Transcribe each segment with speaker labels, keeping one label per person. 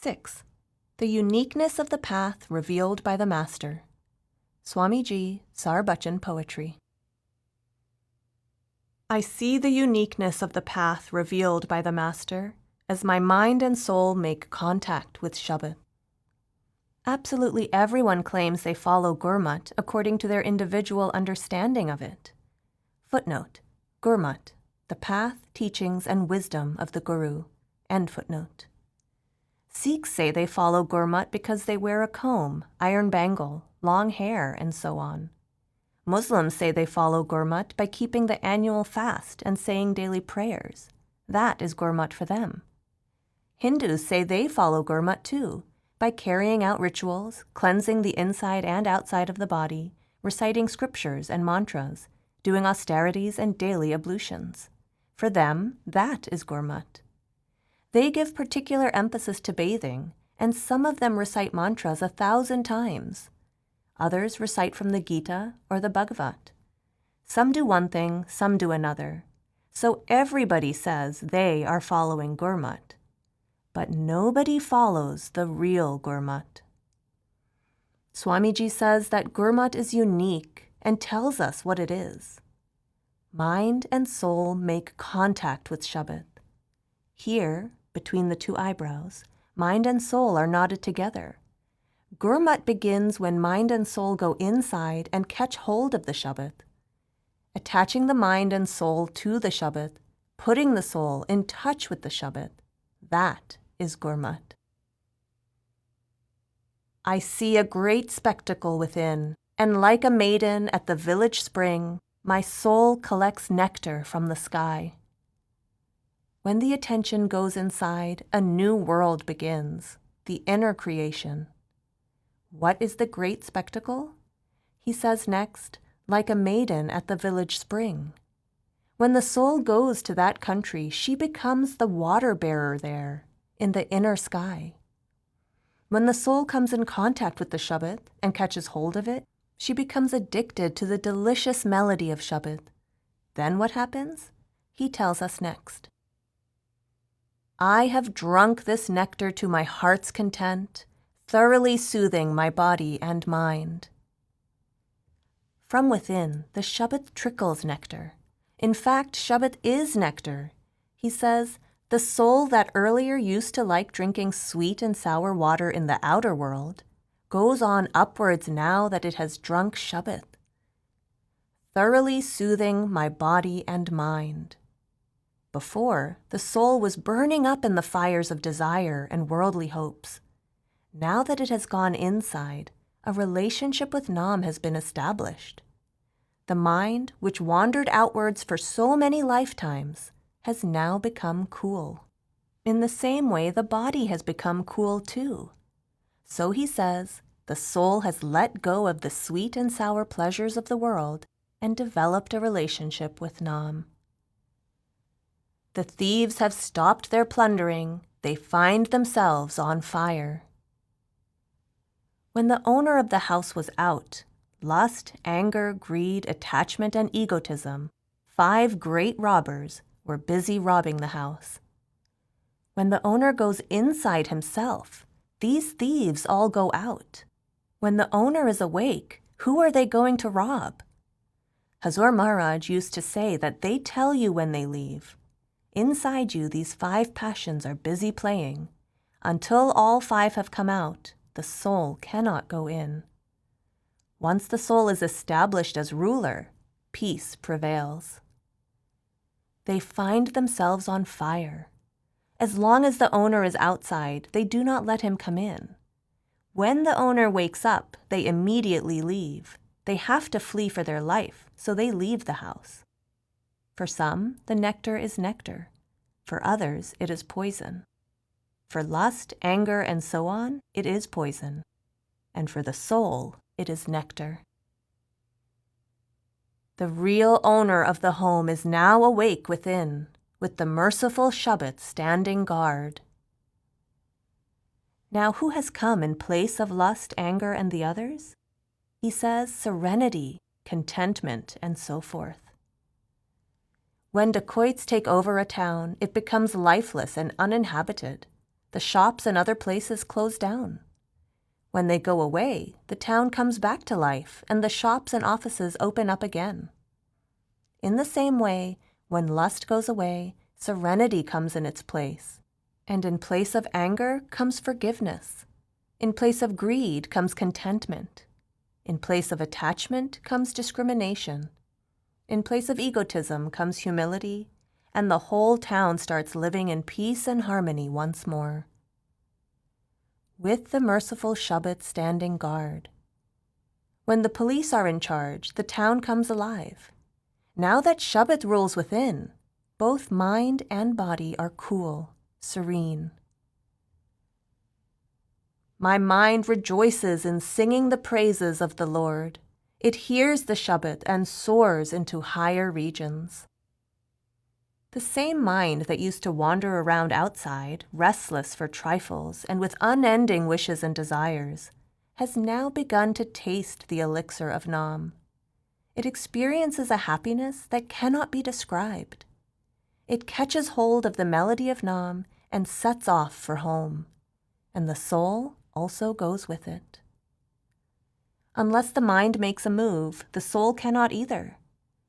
Speaker 1: 6. The uniqueness of the path revealed by the Master. Swamiji Sarbachan Poetry. I see the uniqueness of the path revealed by the Master as my mind and soul make contact with Shabbat. Absolutely everyone claims they follow Gurmat according to their individual understanding of it. Footnote: Gurmat, the path, teachings, and wisdom of the Guru. End footnote. Sikhs say they follow Gurmat because they wear a comb, iron bangle, long hair, and so on. Muslims say they follow Gurmat by keeping the annual fast and saying daily prayers. That is Gurmat for them. Hindus say they follow Gurmat too, by carrying out rituals, cleansing the inside and outside of the body, reciting scriptures and mantras, doing austerities and daily ablutions. For them, that is Gurmat. They give particular emphasis to bathing, and some of them recite mantras 1,000 times. Others recite from the Gita or the Bhagavat. Some do one thing, some do another. So everybody says they are following Gurmat. But nobody follows the real Gurmat. Swamiji says that Gurmat is unique and tells us what it is. Mind and soul make contact with Shabbat. Here, between the two eyebrows, mind and soul are knotted together. Gurmat begins when mind and soul go inside and catch hold of the Shabbat. Attaching the mind and soul to the Shabbat, putting the soul in touch with the Shabbat, that is Gurmat. I see a great spectacle within, and like a maiden at the village spring, my soul collects nectar from the sky. When the attention goes inside, a new world begins, the inner creation. What is the great spectacle? He says next, like a maiden at the village spring. When the soul goes to that country, she becomes the water bearer there, in the inner sky. When the soul comes in contact with the Shabbat and catches hold of it, she becomes addicted to the delicious melody of Shabbat. Then what happens? He tells us next. I have drunk this nectar to my heart's content, thoroughly soothing my body and mind. From within, the Shabbat trickles nectar. In fact, Shabbat is nectar. He says, the soul that earlier used to like drinking sweet and sour water in the outer world goes on upwards now that it has drunk Shabbat, thoroughly soothing my body and mind. Before, the soul was burning up in the fires of desire and worldly hopes. Now that it has gone inside, a relationship with Nam has been established. The mind, which wandered outwards for so many lifetimes, has now become cool. In the same way, the body has become cool too. So he says, the soul has let go of the sweet and sour pleasures of the world and developed a relationship with Nam. The thieves have stopped their plundering. They find themselves on fire. When the owner of the house was out, lust, anger, greed, attachment, and egotism, 5 great robbers, were busy robbing the house. When the owner goes inside himself, these thieves all go out. When the owner is awake, who are they going to rob? Hazur Maharaj used to say that they tell you when they leave. Inside you, these 5 passions are busy playing. Until all 5 have come out, the soul cannot go in. Once the soul is established as ruler, peace prevails. They find themselves on fire. As long as the owner is outside, they do not let him come in. When the owner wakes up, they immediately leave. They have to flee for their life, so they leave the house. For some, the nectar is nectar. For others, it is poison. For lust, anger, and so on, it is poison. And for the soul, it is nectar. The real owner of the home is now awake within, with the merciful Shabbat standing guard. Now who has come in place of lust, anger, and the others? He says serenity, contentment, and so forth. When dacoits take over a town, it becomes lifeless and uninhabited. the shops and other places close down. When they go away, the town comes back to life and the shops and offices open up again. In the same way, when lust goes away, serenity comes in its place. And in place of anger comes forgiveness. In place of greed comes contentment. In place of attachment comes discrimination. In place of egotism comes humility, and the whole town starts living in peace and harmony once more. With the merciful Shabbat standing guard. When the police are in charge, the town comes alive. Now that Shabbat rules within, both mind and body are cool, serene. My mind rejoices in singing the praises of the Lord. It hears the Shabbat and soars into higher regions. The same mind that used to wander around outside, restless for trifles and with unending wishes and desires, has now begun to taste the elixir of Nam. It experiences a happiness that cannot be described. It catches hold of the melody of Nam and sets off for home, and the soul also goes with it. Unless the mind makes a move, the soul cannot either.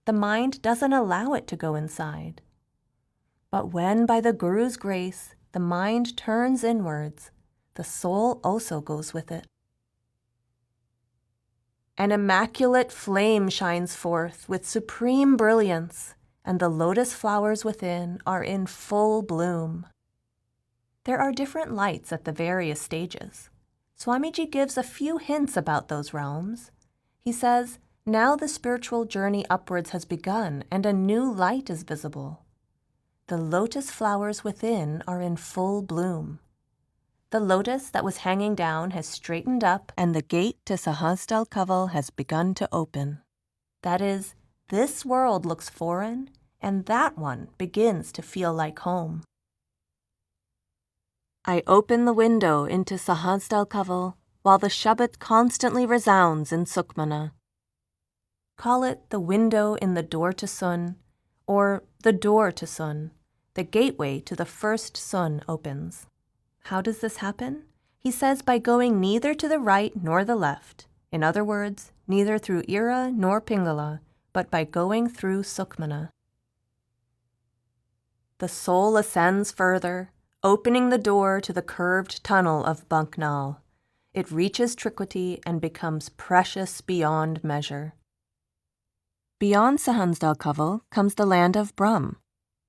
Speaker 1: The mind doesn't allow it to go inside. But when, by the Guru's grace, the mind turns inwards, the soul also goes with it. An immaculate flame shines forth with supreme brilliance, and the lotus flowers within are in full bloom. There are different lights at the various stages. Swamiji gives a few hints about those realms. He says, now the spiritual journey upwards has begun and a new light is visible. The lotus flowers within are in full bloom. The lotus that was hanging down has straightened up and the gate to Sahasdal Kaval has begun to open. That is, this world looks foreign and that one begins to feel like home. I open the window into Sahasdal Kaval while the Shabbat constantly resounds in Sukhmana. Call it the window in the door to Sun, or the door to Sun. The gateway to the first Sun opens. How does this happen? He says by going neither to the right nor the left. In other words, neither through Ira nor Pingala, but by going through Sukhmana. The soul ascends further, opening the door to the curved tunnel of Banknal. It reaches Trikwati and becomes precious beyond measure. Beyond Sahasdal Kaval comes the land of Brahm.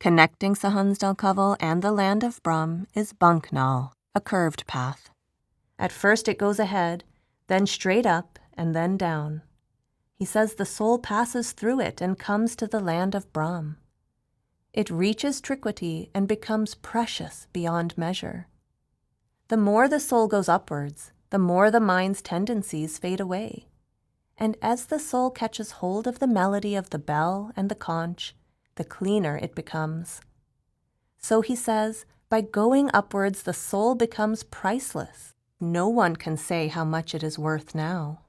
Speaker 1: Connecting Sahasdal Kaval and the land of Brahm is Banknal, a curved path. At first it goes ahead, then straight up, and then down. He says the soul passes through it and comes to the land of Brahm. It reaches Trikwati and becomes precious beyond measure. The more the soul goes upwards, the more the mind's tendencies fade away. And as the soul catches hold of the melody of the bell and the conch, the cleaner it becomes. So he says, by going upwards the soul becomes priceless. No one can say how much it is worth now.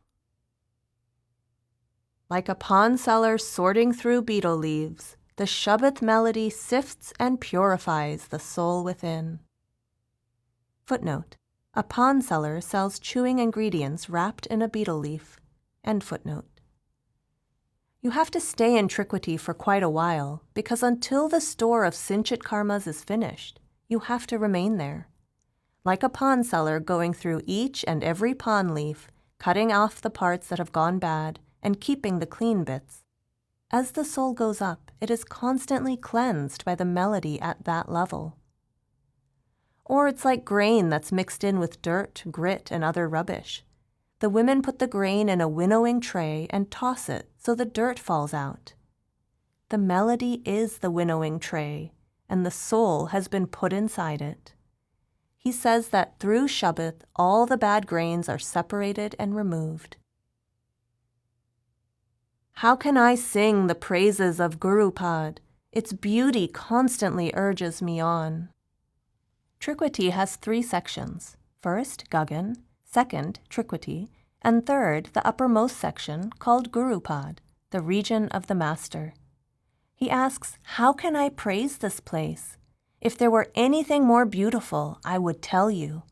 Speaker 1: Like a pawn seller sorting through beetle leaves, the Shabbat melody sifts and purifies the soul within. Footnote: a pawn seller sells chewing ingredients wrapped in a beetle leaf. End footnote. You have to stay in Trikwati for quite a while, because until the store of Sinchit karmas is finished, you have to remain there. Like a pawn seller going through each and every pawn leaf, cutting off the parts that have gone bad, and keeping the clean bits. As the soul goes up, it is constantly cleansed by the melody at that level. Or it's like grain that's mixed in with dirt, grit, and other rubbish. The women put the grain in a winnowing tray and toss it so the dirt falls out. The melody is the winnowing tray, and the soul has been put inside it. He says that through Shabbat, all the bad grains are separated and removed. How can I sing the praises of Gurup Pad? Its beauty constantly urges me on. Trikwati has 3 sections. First, Gagan, second, Trikwati, and third, the uppermost section called Gurup Pad, the region of the Master. He asks, how can I praise this place? If there were anything more beautiful, I would tell you.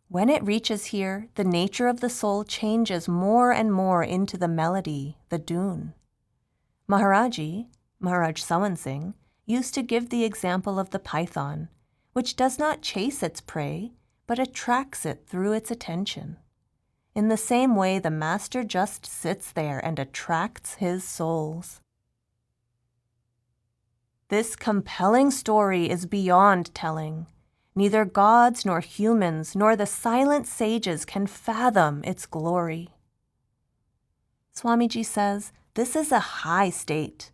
Speaker 1: When it reaches here, the nature of the soul changes more and more into the melody, the dune. Maharaj Singh, used to give the example of the python, which does not chase its prey, but attracts it through its attention. In the same way, the master just sits there and attracts his souls. This compelling story is beyond telling. Neither gods nor humans nor the silent sages can fathom its glory. Swamiji says, this is a high state.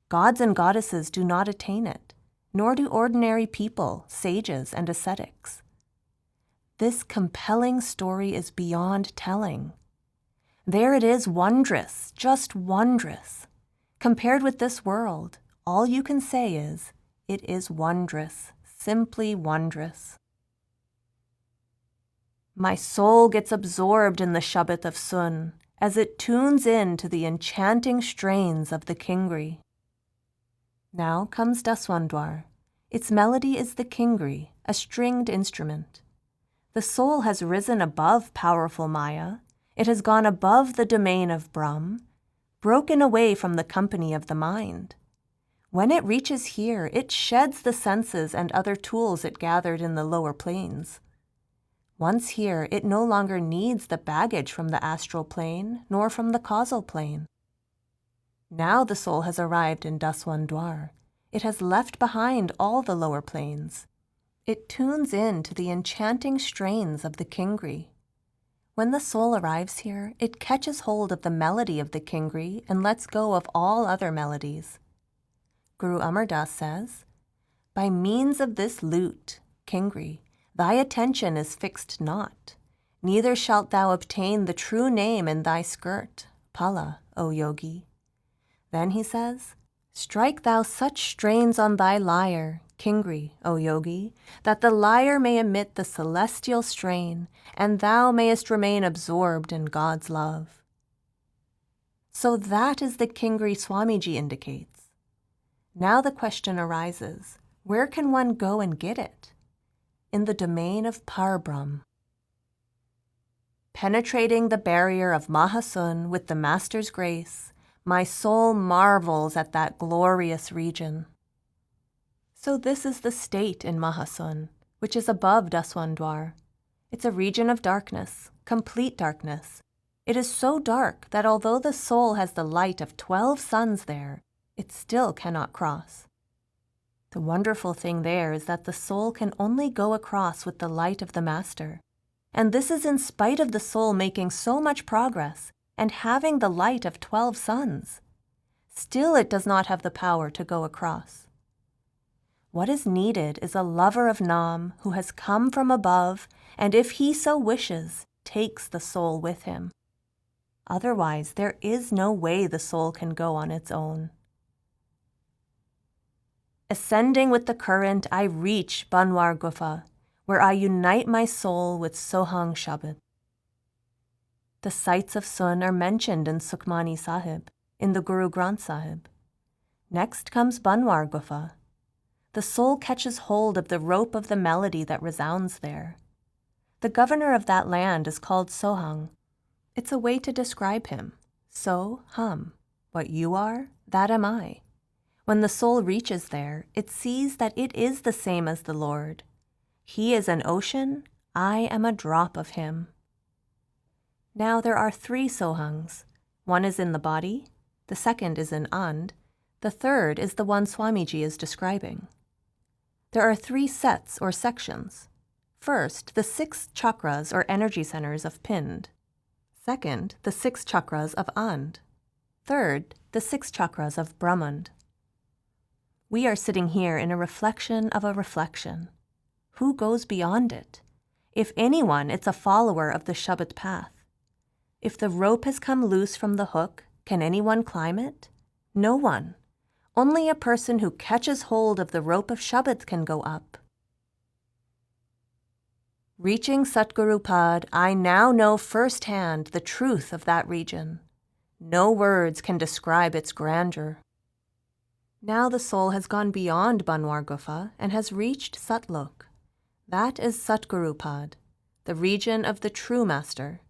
Speaker 1: Gods and goddesses do not attain it, nor do ordinary people, sages, and ascetics. This compelling story is beyond telling. There it is, wondrous, just wondrous. Compared with this world, all you can say is, it is wondrous, simply wondrous. My soul gets absorbed in the Shabbat of Sun as it tunes in to the enchanting strains of the Kingri. Now comes Daswandwar. Its melody is the Kingri, a stringed instrument. The soul has risen above powerful Maya. It has gone above the domain of Brahm, broken away from the company of the mind. When it reaches here, it sheds the senses and other tools it gathered in the lower planes. Once here, it no longer needs the baggage from the astral plane, nor from the causal plane. Now the soul has arrived in Daswandwar. It has left behind all the lower planes. It tunes in to the enchanting strains of the Kingri. When the soul arrives here, it catches hold of the melody of the Kingri and lets go of all other melodies. Guru Amar Das says, by means of this lute, Kingri, thy attention is fixed not, neither shalt thou obtain the true name in thy skirt, Pala, O yogi. Then he says, strike thou such strains on thy lyre, Kingri, O yogi, that the lyre may emit the celestial strain, and thou mayest remain absorbed in God's love. So that is the Kingri Swamiji indicates. Now the question arises, where can one go and get it? In the domain of Parbrahm. Penetrating the barrier of Mahasun with the Master's grace, my soul marvels at that glorious region. So this is the state in Mahasun, which is above Daswandwar. It's a region of darkness, complete darkness. It is so dark that although the soul has the light of 12 suns there, it still cannot cross. The wonderful thing there is that the soul can only go across with the light of the Master. And this is in spite of the soul making so much progress and having the light of 12 suns. Still it does not have the power to go across. What is needed is a lover of Nam who has come from above and, if he so wishes, takes the soul with him. Otherwise, there is no way the soul can go on its own. Ascending with the current, I reach Banwar Gufa, where I unite my soul with Sohang Shabbat. The sights of Sun are mentioned in Sukhmani Sahib, in the Guru Granth Sahib. Next comes Banwar Gufa. The soul catches hold of the rope of the melody that resounds there. The governor of that land is called Sohang. It's a way to describe him. So-ham. What you are, that am I. When the soul reaches there, it sees that it is the same as the Lord. He is an ocean, I am a drop of him. Now there are 3 Sohangs. One is in the body, the second is in And, the third is the one Swamiji is describing. There are 3 sets or sections. First, the 6 chakras or energy centers of Pind. Second, the 6 chakras of And. Third, the 6 chakras of Brahmand. We are sitting here in a reflection of a reflection. Who goes beyond it? If anyone, it's a follower of the Shabbat path. If the rope has come loose from the hook, can anyone climb it? No one. Only a person who catches hold of the rope of Shabbat can go up. Reaching Satguru Pad, I now know firsthand the truth of that region. No words can describe its grandeur. Now the soul has gone beyond Banwar Gufa and has reached Satlok. That is Gurup Pad, the region of the true master.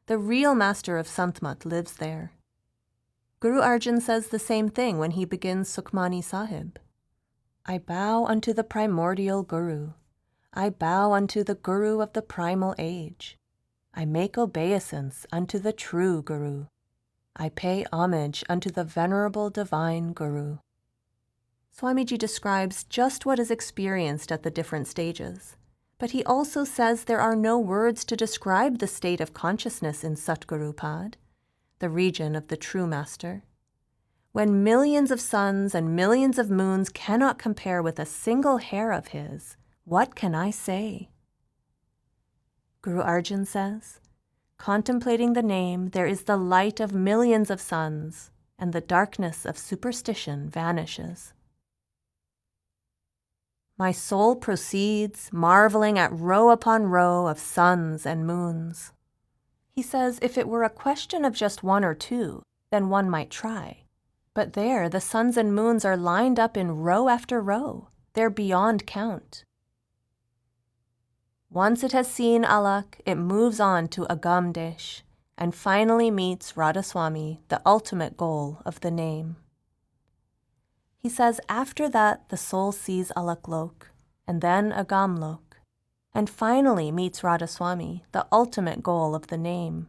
Speaker 1: The real master of Sant Mat lives there. Guru Arjan says the same thing when he begins Sukhmani Sahib. I bow unto the primordial Guru. I bow unto the Guru of the primal age. I make obeisance unto the true Guru. I pay homage unto the venerable divine Guru. Swamiji describes just what is experienced at the different stages, but he also says there are no words to describe the state of consciousness in Gurup Pad, the region of the true master. When millions of suns and millions of moons cannot compare with a single hair of his, what can I say? Guru Arjan says, contemplating the name, there is the light of millions of suns, and the darkness of superstition vanishes. My soul proceeds, marveling at row upon row of suns and moons. He says if it were a question of just one or two, then one might try. But there the suns and moons are lined up in row after row. They're beyond count. Once it has seen Alak, it moves on to Agam Desh, and finally meets Radha Soami, the ultimate goal of the name. He says after that the soul sees Alak Lok, and then Agam Lok, and finally meets Radha Soami, the ultimate goal of the name.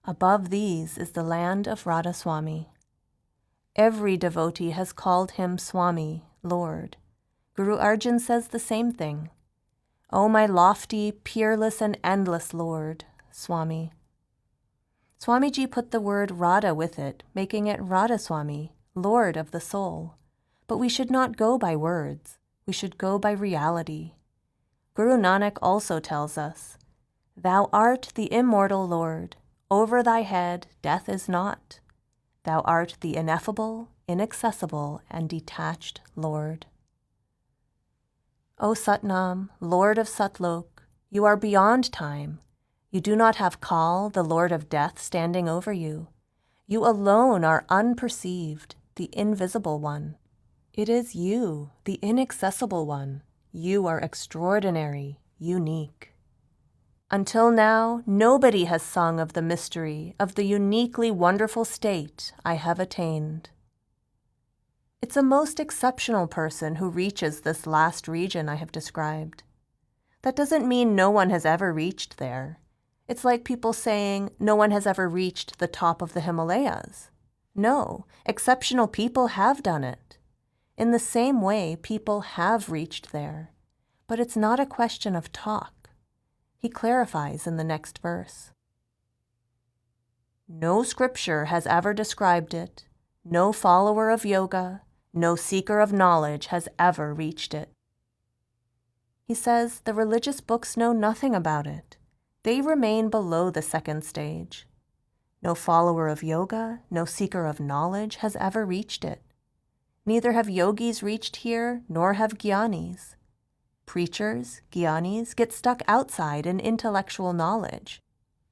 Speaker 1: Above these is the land of Radha Soami. Every devotee has called him Swami, Lord. Guru Arjan says the same thing. O my lofty, peerless, and endless Lord, Swami. Swamiji put the word Radha with it, making it Radha Soami, Lord of the soul. But we should not go by words. We should go by reality. Guru Nanak also tells us, Thou art the immortal Lord. Over thy head death is not. Thou art the ineffable, inaccessible, and detached Lord. O Satnam, Lord of Satlok, you are beyond time. You do not have Kal, the Lord of death, standing over you. You alone are unperceived, the invisible one. It is you, the inaccessible one. You are extraordinary, unique. Until now, nobody has sung of the mystery of the uniquely wonderful state I have attained. It's a most exceptional person who reaches this last region I have described. That doesn't mean no one has ever reached there. It's like people saying no one has ever reached the top of the Himalayas. No, exceptional people have done it. In the same way, people have reached there. But it's not a question of talk. He clarifies in the next verse. No scripture has ever described it. No follower of yoga, no seeker of knowledge has ever reached it. He says the religious books know nothing about it. They remain below the second stage. No follower of yoga, no seeker of knowledge has ever reached it. Neither have yogis reached here, nor have jnanis. Preachers, jnanis, get stuck outside in intellectual knowledge.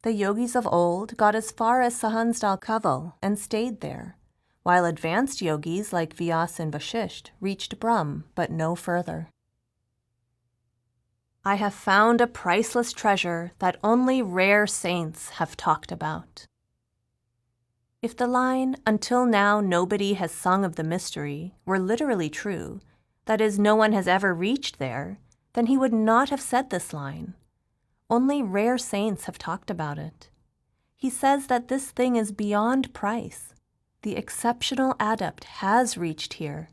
Speaker 1: The yogis of old got as far as Sahansdal Kaval and stayed there, while advanced yogis like Vyas and Vashisht reached Brahm, but no further. I have found a priceless treasure that only rare saints have talked about. If the line, until now nobody has sung of the mystery, were literally true, that is, no one has ever reached there, then he would not have said this line. Only rare saints have talked about it. He says that this thing is beyond price. The exceptional adept has reached here.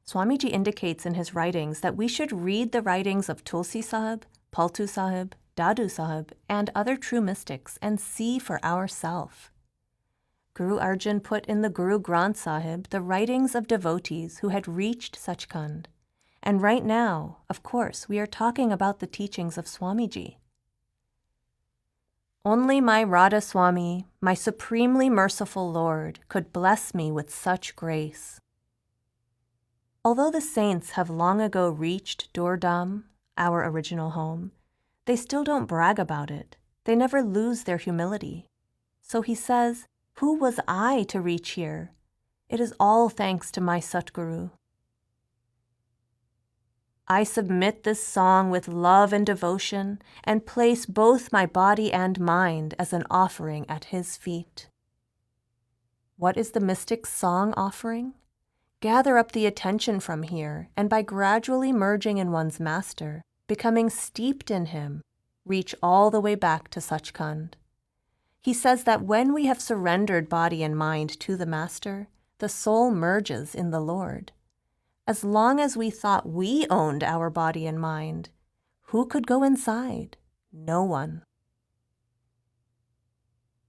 Speaker 1: Swamiji indicates in his writings that we should read the writings of Tulsi Sahib, Paltu Sahib, Dadu Sahib, and other true mystics and see for ourselves. Guru Arjan put in the Guru Granth Sahib the writings of devotees who had reached Sachkhand. And right now, of course, we are talking about the teachings of Swamiji. Only my Radha Swami, my supremely merciful Lord, could bless me with such grace. Although the saints have long ago reached Durdam, our original home, they still don't brag about it. They never lose their humility. So he says, who was I to reach here? It is all thanks to my Satguru. I submit this song with love and devotion and place both my body and mind as an offering at his feet. What is the mystic's song offering? Gather up the attention from here, and by gradually merging in one's master, becoming steeped in him, reach all the way back to Sachkhand. He says that when we have surrendered body and mind to the master, the soul merges in the Lord. As long as we thought we owned our body and mind, who could go inside? No one.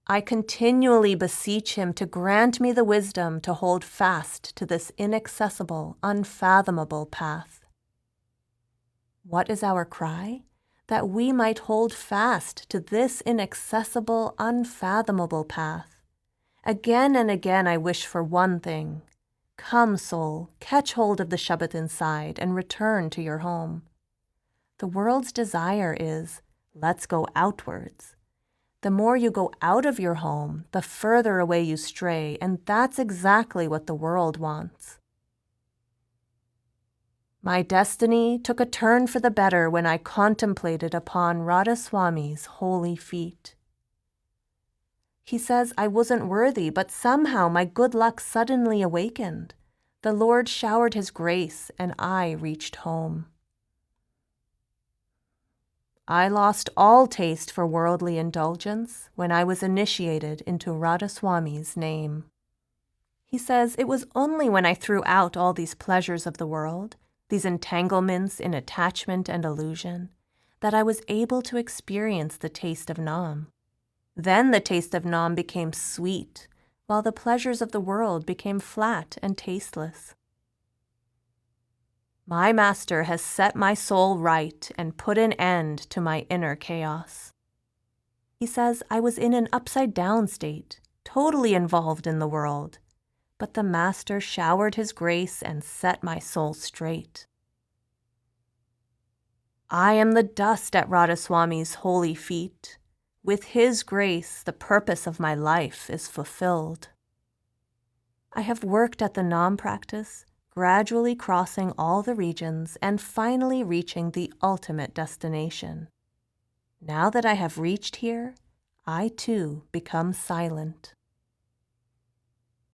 Speaker 1: I continually beseech him to grant me the wisdom to hold fast to this inaccessible, unfathomable path. What is our cry? That we might hold fast to this inaccessible, unfathomable path. Again and again I wish for one thing. Come, soul, catch hold of the Shabbat inside and return to your home. The world's desire is, let's go outwards. The more you go out of your home, the further away you stray, and that's exactly what the world wants. My destiny took a turn for the better when I contemplated upon Radha Soami's holy feet. He says I wasn't worthy, but somehow my good luck suddenly awakened. The Lord showered his grace, and I reached home. I lost all taste for worldly indulgence when I was initiated into Radha Soami's name. He says it was only when I threw out all these pleasures of the world, these entanglements in attachment and illusion, that I was able to experience the taste of Nam. Then the taste of Nam became sweet, while the pleasures of the world became flat and tasteless. My master has set my soul right and put an end to my inner chaos. He says I was in an upside-down state, totally involved in the world, but the master showered his grace and set my soul straight. I am the dust at Radha Soami's holy feet. With his grace, the purpose of my life is fulfilled. I have worked at the Nam practice, gradually crossing all the regions and finally reaching the ultimate destination. Now that I have reached here, I too become silent.